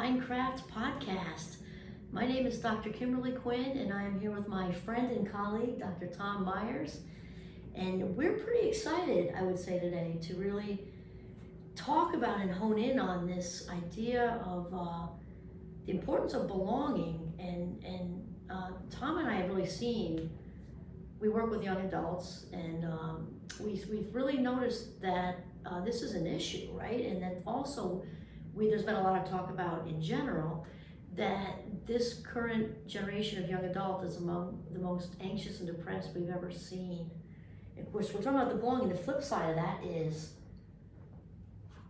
Mindcraft podcast. My name is Dr. Kimberly Quinn, and I am here with my friend and colleague, Dr. Tom Myers. And we're pretty excited, I would say today, to really talk about and hone in on this idea of the importance of belonging. And Tom and I have really seen, we work with young adults, and we've really noticed that this is an issue, right? And that also, there's been a lot of talk about in general that this current generation of young adult is among the most anxious and depressed we've ever seen. Of course, we're talking about the belonging. The flip side of that is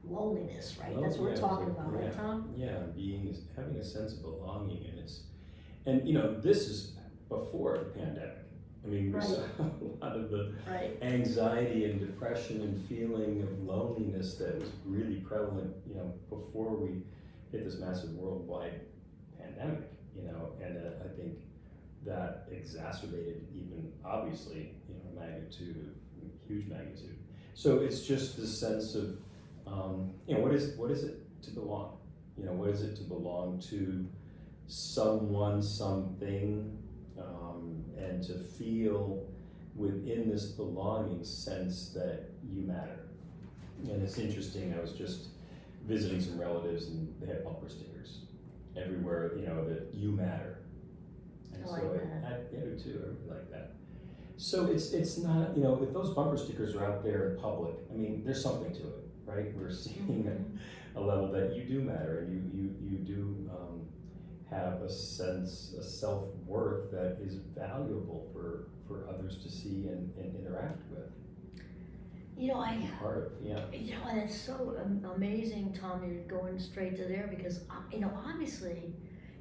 loneliness, right? That's what we're talking about, right, Tom? Yeah, having a sense of belonging, and this is before the pandemic. I mean, we saw a lot of the anxiety and depression and feeling of loneliness that was really prevalent, before we hit this massive worldwide pandemic, and I think that exacerbated even, obviously, huge magnitude. So it's just the sense of, what is it to belong? What is it to belong to someone, something, and to feel within this belonging sense that you matter. And it's interesting, I was just visiting some relatives and they had bumper stickers everywhere, that you matter. And I do too, I really like that. So it's not, if those bumper stickers are out there in public, I mean, there's something to it, right? We're seeing a level that you do matter, and you do have a sense, a self-worth that is valuable for others to see and interact with. Part of, and it's so amazing, Tom, you're going straight to there, because, obviously,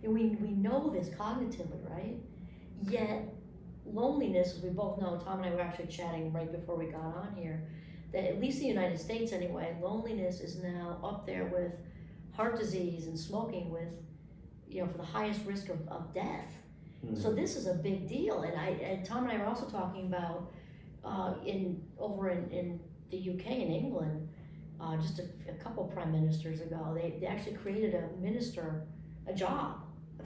we know this cognitively, right? Yet, loneliness, as we both know, Tom and I were actually chatting right before we got on here, that at least in the United States anyway, loneliness is now up there with heart disease and smoking with, for the highest risk of death. Mm-hmm. So this is a big deal. And Tom and I were also talking about over in the UK and England, just a couple prime ministers ago, they actually created a job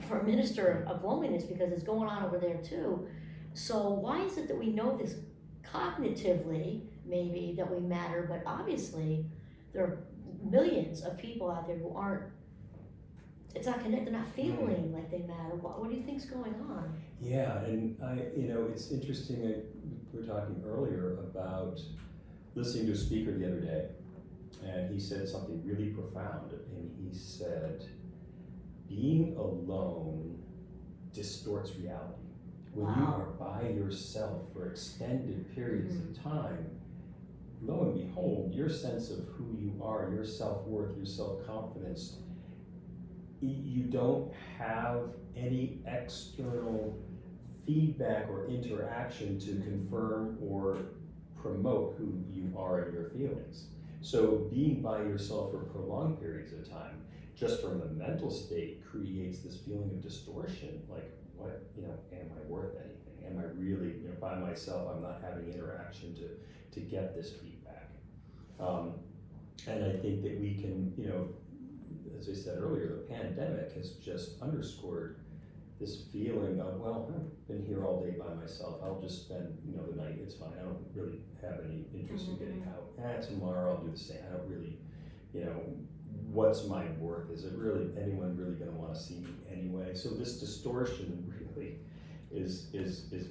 for a minister of loneliness, because it's going on over there too. So why is it that we know this cognitively, maybe, that we matter, but obviously there are millions of people out there who aren't, it's not connected, they're not feeling like they matter. What do you think's going on? Yeah, and it's interesting, we were talking earlier about listening to a speaker the other day, and he said something really profound, and he said, being alone distorts reality. When you are by yourself for extended periods of time, lo and behold, your sense of who you are, your self-worth, your self-confidence, you don't have any external feedback or interaction to confirm or promote who you are and your feelings. So being by yourself for prolonged periods of time, just from the mental state, creates this feeling of distortion, like, what, am I worth anything? Am I really, by myself, I'm not having interaction to get this feedback. And I think that we can, as I said earlier, the pandemic has just underscored this feeling of, well, I've been here all day by myself, I'll just spend, the night, it's fine, I don't really have any interest in getting out. Tomorrow I'll do the same, I don't really, what's my worth? Is it really, anyone really gonna wanna see me anyway? So this distortion really is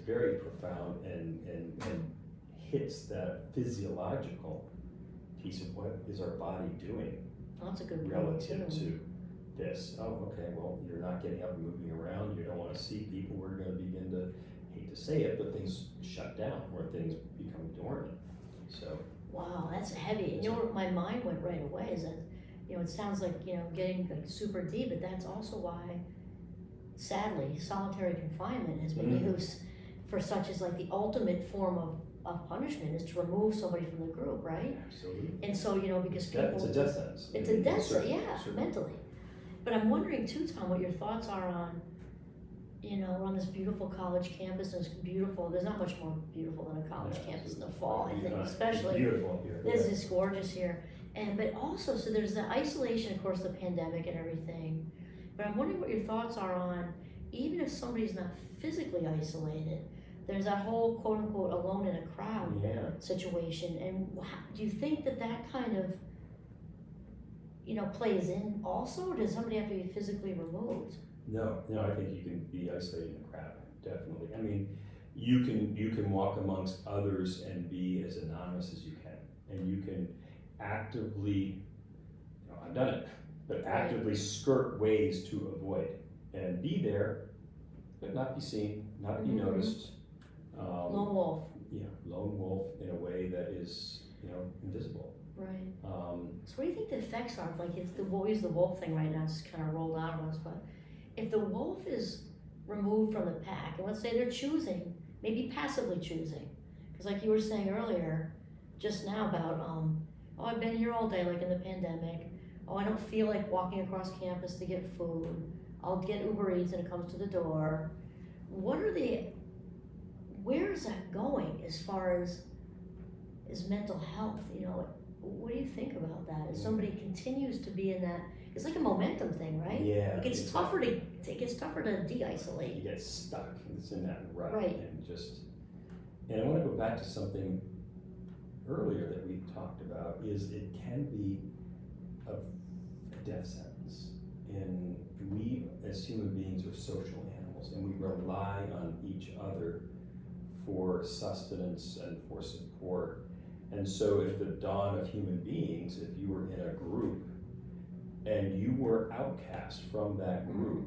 very profound and hits that physiological piece of what is our body doing. That's a good relative to this. Oh, okay, well, you're not getting up and moving around, you don't want to see people, we're going to begin to, hate to say it, but things shut down, or things become dormant. So. Wow, that's heavy. Where my mind went right away is that, it sounds like, getting like super deep, but that's also why, sadly, solitary confinement has been used for such as like the ultimate form of punishment, is to remove somebody from the group, right? Absolutely. And so, because people... It's a death sentence. It's a death sentence, mentally. But I'm wondering too, Tom, what your thoughts are on, we're on this beautiful college campus, and it's beautiful. There's not much more beautiful than a college campus in the fall, I think, especially. It's beautiful here. This is gorgeous here. But also, so there's the isolation, of course, the pandemic and everything. But I'm wondering what your thoughts are on, even if somebody's not physically isolated, there's that whole quote unquote alone in a crowd Yeah. situation. And do you think that that kind of, plays in also? Or does somebody have to be physically removed? No, I think you can be isolated in a crowd, definitely. I mean, you can walk amongst others and be as anonymous as you can, and you can actively, I've done it, but actively skirt ways to avoid and be there, but not be seen, not be noticed. Lone wolf. Yeah, lone wolf in a way that is, invisible. Right. So what do you think the effects are? Like, if we'll use the wolf thing right now, it's kind of rolled out of us, but if the wolf is removed from the pack, and let's say they're choosing, maybe passively choosing, because like you were saying earlier, just now about, oh, I've been here all day, like in the pandemic, oh, I don't feel like walking across campus to get food, I'll get Uber Eats and it comes to the door. Where is that going as far as mental health, what do you think about that? As somebody continues to be in that, it's like a momentum thing, right? Yeah. It gets tougher to de-isolate. You get stuck, it's in that rut. Right. And I want to go back to something earlier that we talked about, is it can be a death sentence. And we as human beings are social animals, and we rely on each other for sustenance and for support. And so at the dawn of human beings, if you were in a group and you were outcast from that group,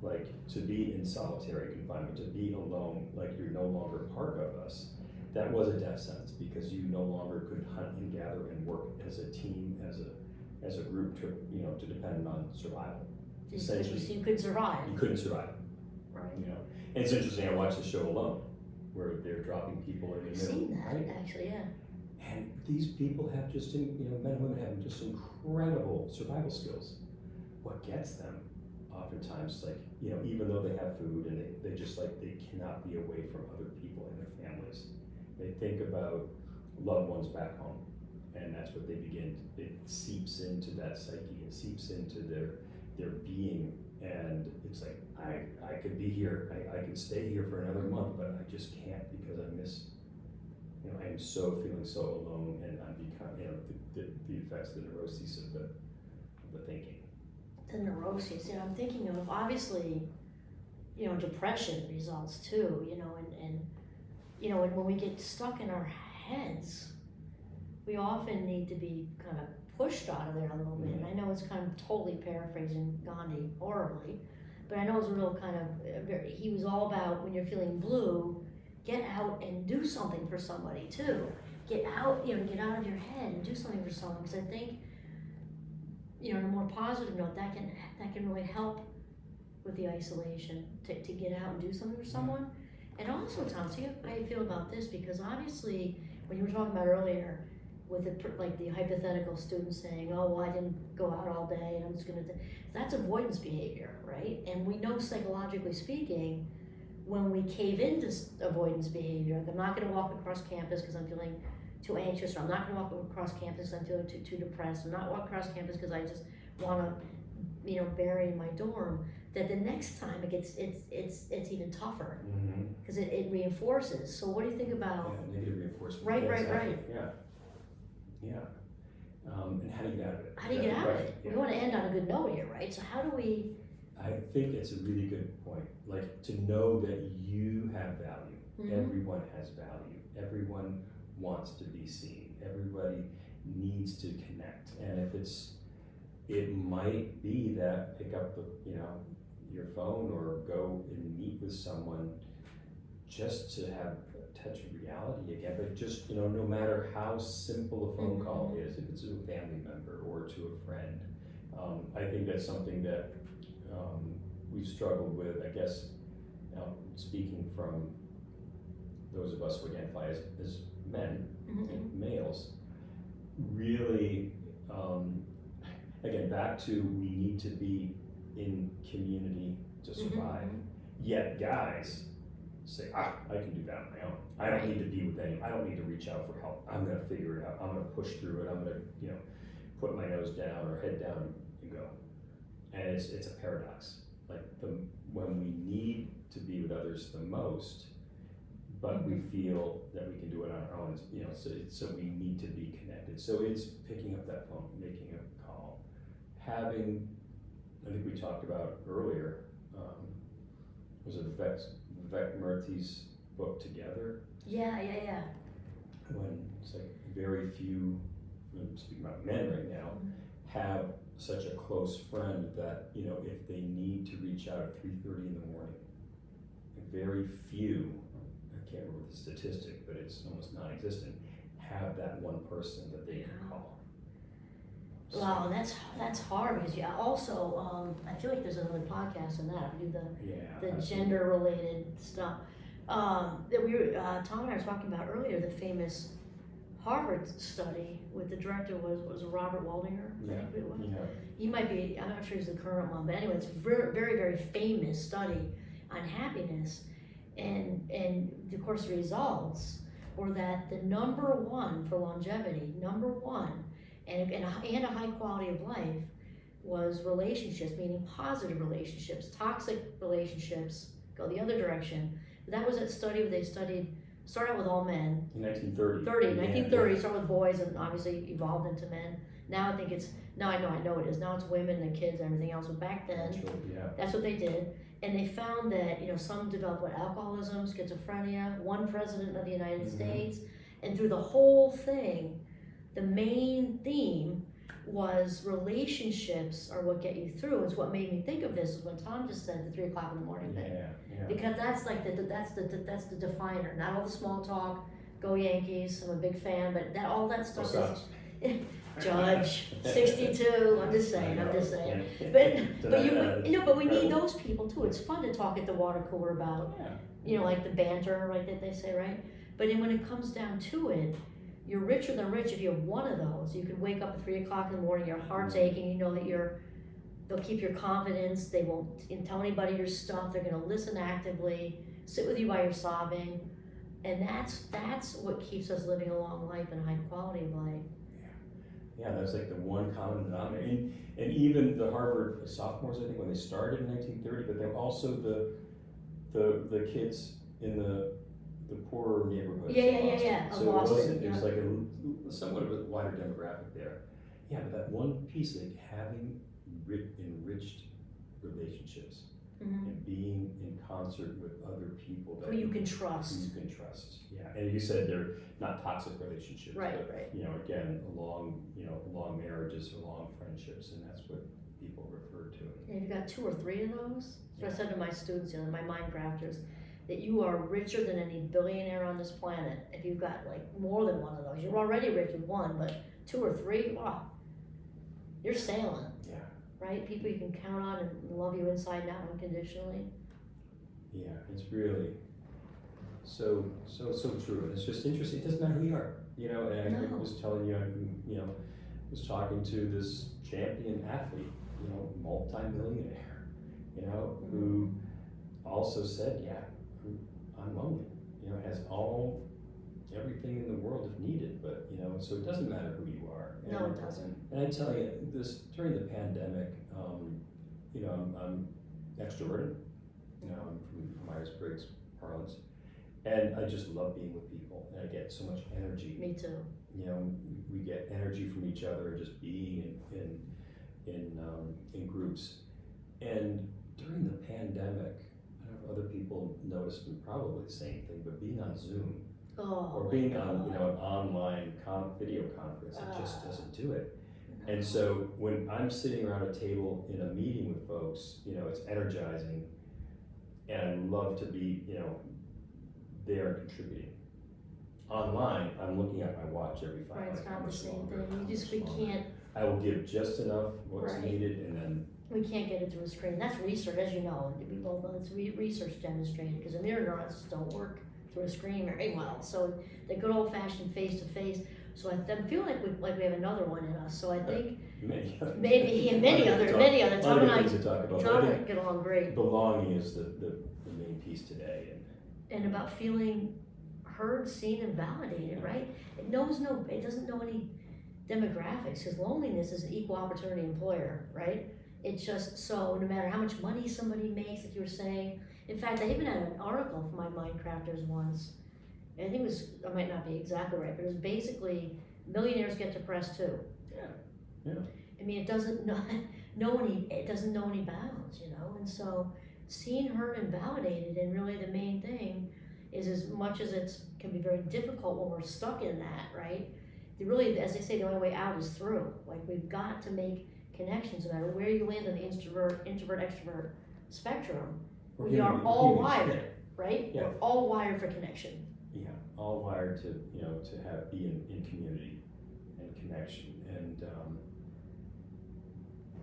like to be in solitary confinement, to be alone, like you're no longer part of us, that was a death sentence, because you no longer could hunt and gather and work as a team, as a group to depend on survival. Essentially, you could survive. You couldn't survive. Right. And it's interesting, I watched the show Alone, where they're dropping people in the middle. I've seen that, right? actually, yeah. And these people have just, men and women have just incredible survival skills. What gets them oftentimes, like, even though they have food and they just they cannot be away from other people and their families. They think about loved ones back home, and that's what they begin, it seeps into that psyche, it seeps into their being, and it's like, I could be here, I could stay here for another month, but I just can't, because I miss, I'm feeling so alone, and I'm becoming, the effects, the neuroses of the thinking. The neuroses, I'm thinking of, obviously, depression results too, and when we get stuck in our heads, we often need to be kind of pushed out of there a little bit. And I know it's kind of totally paraphrasing Gandhi horribly, but I know it's a real kind of, he was all about, when you're feeling blue, get out and do something for somebody too. Get out, get out of your head and do something for someone, because I think, on a more positive note, that can really help with the isolation, to get out and do something for someone. And also, Tom, see how you feel about this, because obviously, when you were talking about earlier, with the hypothetical student saying, oh, well, I didn't go out all day and I'm just gonna, that's avoidance behavior, right? And we know, psychologically speaking, when we cave into avoidance behavior, like I'm not gonna walk across campus because I'm feeling too anxious, or I'm not gonna walk across campus because I'm feeling too depressed, I'm not walk across campus because I just wanna, bury in my dorm, that the next time it's even tougher, because it reinforces. So what do you think about? Yeah, negative reinforcement. Right. Yeah. And how do you get out of it? How do you get out of it? We want to end on a good note here, right? So how do we? I think it's a really good point. Like, to know that you have value. Everyone has value. Everyone wants to be seen. Everybody needs to connect. And if it might be that pick up your phone or go and meet with someone just to have a touch of reality again. But just, no matter how simple a phone call is, if it's to a family member or to a friend, I think that's something that we've struggled with, I guess, speaking from those of us who identify as men, and males, really, again, back to, we need to be in community to survive. Yet guys say, I can do that on my own. I don't need to be with anyone. I don't need to reach out for help. I'm gonna figure it out. I'm gonna push through it. I'm gonna, put my nose down or head down and go. and it's a paradox. Like when we need to be with others the most, but we feel that we can do it on our own, you know, so we need to be connected. So it's picking up that phone, making a call, having, I think we talked about earlier, was it Vivek Murthy's book Together? Yeah. When it's like very few, I'm speaking about men right now, have such a close friend that, you know, if they need to reach out at 3:30 in the morning, very few, I can't remember the statistic, but it's almost non-existent, have that one person that they can call. So, Wow, that's hard because also I feel like there's another podcast on that. We do the absolutely. gender related stuff that we were Tom and I were talking about earlier. The famous Harvard study with the director was Robert Waldinger. I think it was. Yeah. He might be. I'm not sure he's the current one, but anyway, it's a very very famous study on happiness, and of course the results were that the number one for longevity, number one. And a high quality of life was relationships, meaning positive relationships. Toxic relationships go the other direction. That was that study where they started out with all men. In 1930. 1930, started with boys and obviously evolved into men. Now I think I know it is. Now it's women and kids and everything else. But back then, that's what they did. And they found that, you know, some developed alcoholism, schizophrenia, one president of the United States. And through the whole thing, the main theme was relationships are what get you through. It's what made me think of this is when Tom just said the 3 o'clock in the morning thing. Because that's like that's the definer. Not all the small talk, go Yankees, I'm a big fan, but all that stuff is Judge, 62, I'm just saying. But we need those people too. It's fun to talk at the water cooler about, you know, like the banter, right, that they say, right? But then when it comes down to it, you're richer than rich if you have one of those. You can wake up at 3 o'clock in the morning, your heart's aching, you know that they'll keep your confidence, they won't tell anybody your stuff, they're gonna listen actively, sit with you while you're sobbing, and that's what keeps us living a long life and a high quality of life. Yeah, that's like the one common denominator. And even the Harvard sophomores, I think, when they started in 1930, but they're also the kids in the poorer neighborhoods. Yeah. So it was like a somewhat of a wider demographic there. Yeah, but that one piece, like having enriched relationships and being in concert with other people that who you can trust. Yeah, and you said they're not toxic relationships, right. You know, again, long marriages or long friendships, and that's what people refer to. And you've got 2 or 3 of those. So I said to my students, you know, my mind crafters, that you are richer than any billionaire on this planet if you've got like more than one of those. You're already rich with one, but 2 or 3, wow, you're sailing. Yeah. Right? People you can count on and love you inside and out unconditionally. Yeah, it's really so true. And it's just interesting. It doesn't matter who you are, you know. And I was telling you, I was talking to this champion athlete, you know, multi-millionaire, you know, who also said, I'm lonely, you know, has everything in the world if needed, but, you know, so it doesn't matter who you are. No, it doesn't. And I tell you, during the pandemic, you know, I'm extroverted, you know, I'm from Myers-Briggs parlance, and I just love being with people, and I get so much energy. Me too. You know, we get energy from each other, just being in groups. And during the pandemic, I don't know if other people noticed probably the same thing, but being on Zoom or being on, you know, an online video conference, it just doesn't do it. No. And so when I'm sitting around a table in a meeting with folks, you know, it's energizing, and I love to be, you know, there and contributing. Online, I'm looking at my watch every 5 minutes. Right, it's not the same thing. We can't. I will give just enough what's needed, and then. We can't get it through a screen. That's research, as you know. We both know it's research demonstrated because the mirror neurons don't work through a screen very well. So the good old-fashioned face-to-face. So I'm feeling like we have another one in us. So I think many other. Tom and I get along great. Belonging is the main piece today, and about feeling heard, seen, and validated. Right? It doesn't know any demographics because loneliness is an equal opportunity employer. Right? It's just, so no matter how much money somebody makes, like you were saying, in fact, I even had an article for my Minecrafters once, and I think it was, I might not be exactly right, but it was basically millionaires get depressed too. Yeah, yeah. I mean, it doesn't it doesn't know any bounds, you know, and so seen, heard, and validated, and really the main thing is, as much as it can be very difficult when we're stuck in that, right? Really, as they say, the only way out is through. Like, we've got to make connections, no matter where you land on the introvert, extrovert spectrum. We are all wired, right? Yeah. We're all wired for connection. Yeah, all wired to, you know, to have, be in community and connection.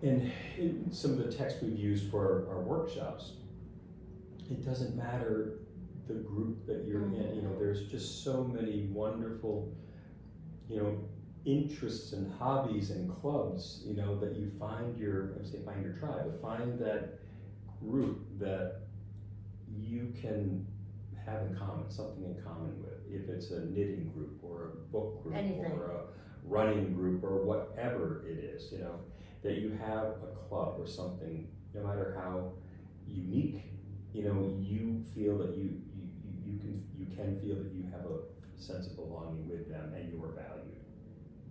And in some of the text we've used for our workshops, it doesn't matter the group that you're in, you know, there's just so many wonderful, you know, interests and hobbies and clubs, you know, that you find your, I would say find your tribe, but find that group that you can have in common, something in common with. If it's a knitting group or a book group Anything. or a running group or whatever it is, you know, that you have a club or something, no matter how unique, you know, you feel that you can feel that you have a sense of belonging with them and you're valued.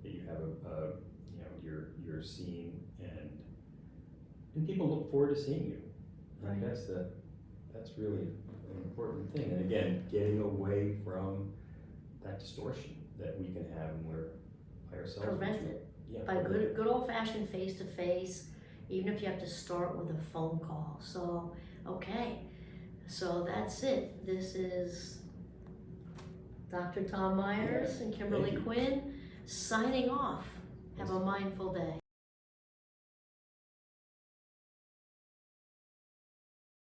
That you have you know, you're seen and people look forward to seeing you. I think Right. that's really an important thing. And again, getting away from that distortion that we can have when we're by ourselves. Prevent it. Yeah, By good old fashioned face to face, even if you have to start with a phone call. So, okay, so that's it. This is Dr. Tom Myers and Kimberly Thank you. Quinn signing off. Have a mindful day.